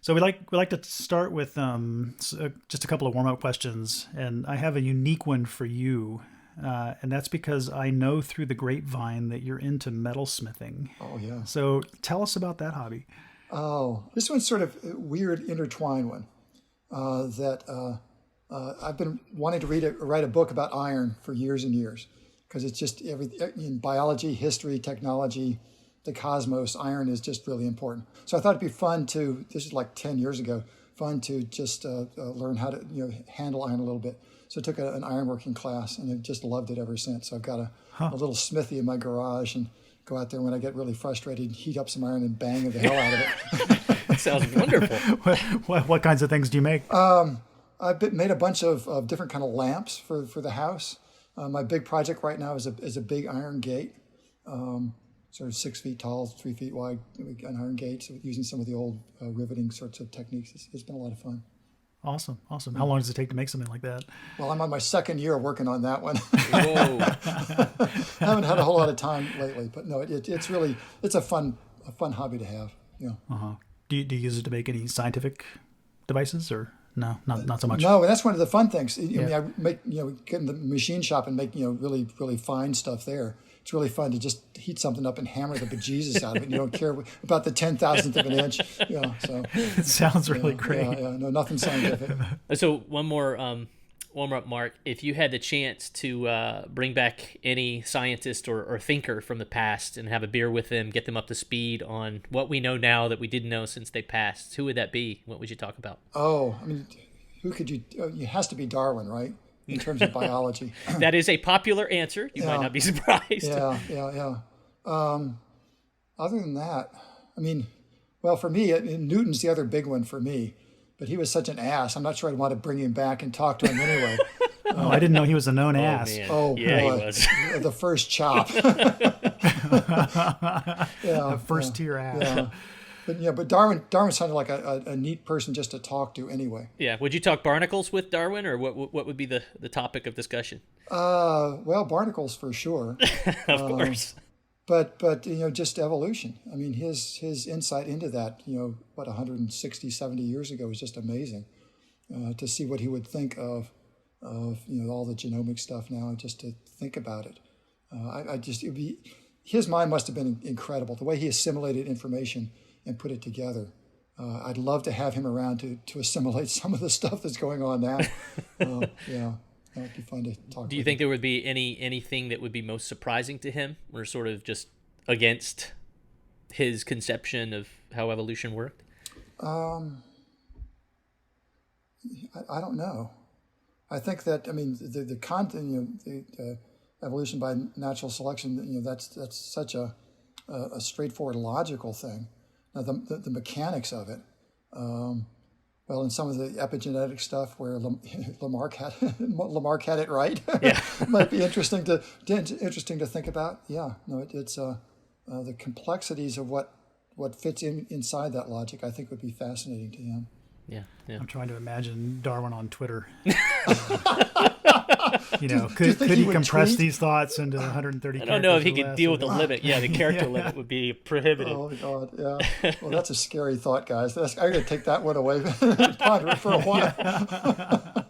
So we like to start with just a couple of warm-up questions, and I have a unique one for you, and that's because I know through the grapevine that you're into metalsmithing. Oh, yeah. So tell us about that hobby. Oh, this one's sort of a weird intertwined one that I've been wanting to write a book about iron for years and years, because it's just in biology, history, technology, the cosmos, iron is just really important. So I thought it'd be fun to, this is like 10 years ago, fun to just learn how to handle iron a little bit. So I took an ironworking class, and I've just loved it ever since. So I've got a little smithy in my garage, and go out there when I get really frustrated, heat up some iron and bang the hell out of it. That sounds wonderful. What kinds of things do you make? I've made a bunch of different kind of lamps for the house. My big project right now is a big iron gate, sort of 6 feet tall, 3 feet wide, an iron gate, so using some of the old riveting sorts of techniques. It's been a lot of fun. Awesome. How long does it take to make something like that? Well, I'm on my second year working on that one. Whoa. I haven't had a whole lot of time lately, but no, it's a fun hobby to have. Yeah. Uh-huh. Do you use it to make any scientific devices, or no, not so much? No, that's one of the fun things. I mean, I make get in the machine shop and make really really fine stuff there. It's really fun to just heat something up and hammer the bejesus out of it. You don't care about the 10,000th of an inch. So it sounds really great. Yeah, no, nothing scientific. So one more warm up, Mark. If you had the chance to bring back any scientist or thinker from the past and have a beer with them, get them up to speed on what we know now that we didn't know since they passed, who would that be? What would you talk about? Oh, I mean, who could you? It has to be Darwin, right? In terms of biology. That is a popular answer. You might not be surprised. Yeah. Other than that, I mean, well, for me, Newton's the other big one for me, but he was such an ass. I'm not sure I'd want to bring him back and talk to him anyway. I didn't know he was a known ass. Man. Oh, yeah, boy. He was. The first chop. A first tier ass. Yeah. But Darwin sounded like a neat person just to talk to anyway. Yeah. Would you talk barnacles with Darwin, or what would be the topic of discussion? Well, barnacles for sure. Of course. But just evolution. I mean, his insight into that, 160, 70 years ago was just amazing. To see what he would think of all the genomic stuff now, just to think about it. His mind must have been incredible. The way he assimilated information and put it together. I'd love to have him around to assimilate some of the stuff that's going on now. Yeah, that would be fun to talk. Do you think there would be anything that would be most surprising to him, or sort of just against his conception of how evolution worked? I don't know. I think that the content, the evolution by natural selection, that's such a straightforward, logical thing. Now, the mechanics of it, in some of the epigenetic stuff where Lamarck had it right, yeah. might be interesting to think about. Yeah, no, it's the complexities of what fits inside that logic, I think, would be fascinating to him. Yeah. I'm trying to imagine Darwin on Twitter. Do could he compress tweet? these thoughts into 130 characters? I don't know if he could deal with the limit. Yeah, the character limit would be prohibitive. Oh, God, yeah. Well, that's a scary thought, guys. I'm going to take that one away and ponder it for a while.